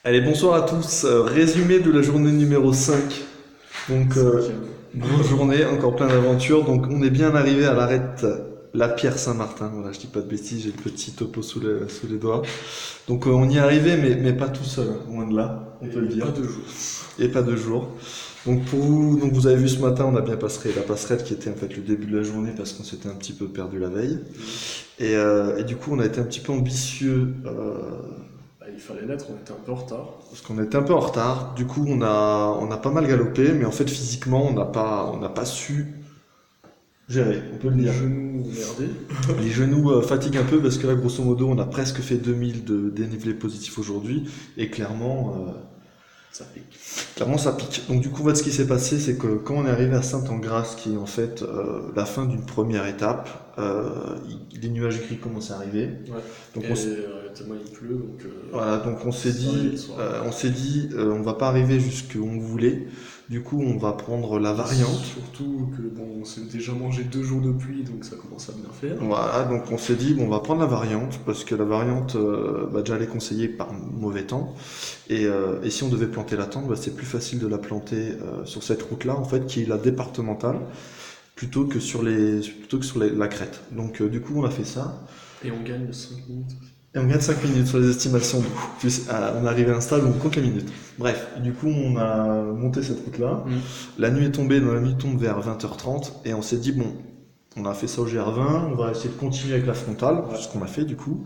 Allez, bonsoir à tous. Résumé de la journée numéro 5. Donc, grosse journée, encore plein d'aventures. Donc, on est bien arrivé à l'arête La Pierre Saint-Martin. Voilà, je dis pas de bêtises, j'ai le petit topo sous les doigts. Donc, on y est arrivé, mais pas tout seul, loin de là, on peut le dire. Pas de jour. Et pas 2 jours. Donc, pour vous, donc vous avez vu ce matin, on a bien passé la passerelle qui était en fait le début de la journée parce qu'on s'était un petit peu perdu la veille. Et du coup, on a été un petit peu ambitieux. Il fallait l'être, on était un peu en retard. Parce qu'on était un peu en retard, du coup on a pas mal galopé, mais en fait physiquement on n'a pas su gérer, on peut le Les dire. genoux merdés. Les genoux fatiguent un peu parce que là grosso modo on a presque fait 2000 de dénivelé positif aujourd'hui et Ça pique. clairement ça pique. Donc du coup en fait, ce qui s'est passé c'est que quand on est arrivé à Sainte-Engrâce qui est en fait la fin d'une première étape, les nuages gris commencent à arriver. Ouais. Donc Et tellement il pleut, donc. voilà, donc on s'est ça allait dit, le soir. on va pas arriver jusqu'où on voulait. Du coup, on va prendre la variante. Surtout que bon, on s'est déjà mangé 2 jours de pluie, donc ça commence à bien faire. Voilà, donc on s'est dit, bon, on va prendre la variante parce que la variante, déjà elle est conseillée par mauvais temps. Et si on devait planter la tente, c'est plus facile de la planter sur cette route-là, en fait, qui est la départementale, plutôt que sur la crête. Donc, du coup, on a fait ça. Et on gagne 5 minutes. Et on gagne 5 minutes sur les estimations. On est arrivé à un stade où on compte les minutes. Bref, du coup, on a monté cette route-là. La nuit est tombée, la nuit tombe vers 20h30. Et on s'est dit, bon, on a fait ça au GR20, on va essayer de continuer avec la frontale. C'est ce qu'on a fait du coup.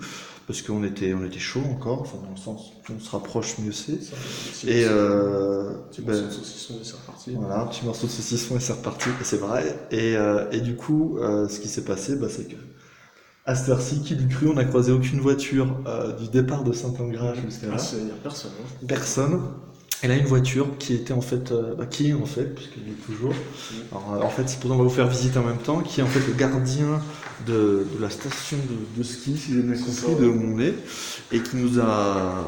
Parce qu'on était chaud encore. Enfin, dans le sens, plus on se rapproche, mieux c'est. Et Petit morceau de saucisson et c'est reparti. voilà, un petit morceau de saucisson et c'est reparti. Et c'est vrai. Et du coup, ce qui s'est passé, c'est que à cette heure-ci, qui l'eût cru, on n'a croisé aucune voiture du départ de Saint-Engrâs jusqu'à là. Il n'y a personne. Hein. Personne. Et là, une voiture qui était en fait, puisqu'il est toujours. Alors, en fait, c'est pour ça qu'on va vous faire visiter en même temps, qui est en fait le gardien de la station de ski, si j'ai bien compris, de où on est, et qui nous a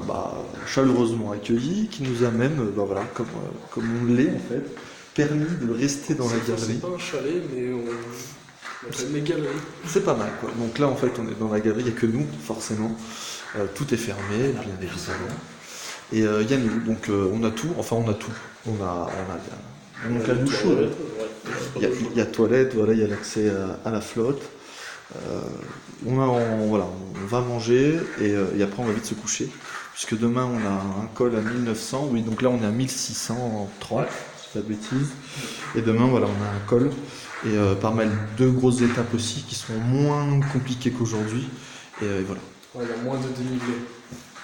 chaleureusement accueillis, qui nous a même, comme on l'est en fait, permis de rester dans la galerie. C'est pas un chalet, mais on fait une galerie. C'est pas mal quoi. Donc là en fait on est dans la galerie, il n'y a que nous forcément. Tout est fermé, bien évidemment. Et il y a nous, donc on a tout, On a la douche chaude. Il y a toilette, voilà, il y a l'accès à la flotte. On va manger et après on va vite se coucher. Puisque demain on a un col à 1900, oui donc là on est à 1630, si pas de bêtises. Et demain voilà on a un col. Et par mal 2 grosses étapes aussi qui sont moins compliquées qu'aujourd'hui. Et voilà. Ouais, il y a moins de dénivelé.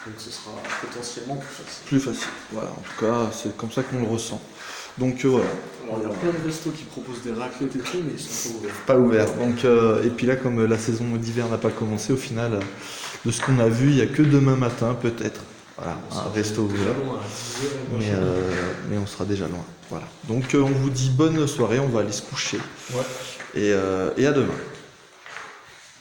Donc ce sera potentiellement plus facile. Plus facile. Voilà, en tout cas, c'est comme ça qu'on le ressent. Donc voilà. Alors il y a plein de restos qui proposent des raclettes et tout, mais ils sont pas ouverts. Pas ouvert. Donc, et puis là, comme la saison d'hiver n'a pas commencé, au final, de ce qu'on a vu, il n'y a que demain matin, peut-être. Voilà, un resto ouvert. Mais on sera déjà loin. Voilà. Donc on vous dit bonne soirée, on va aller se coucher. Ouais. Et à demain.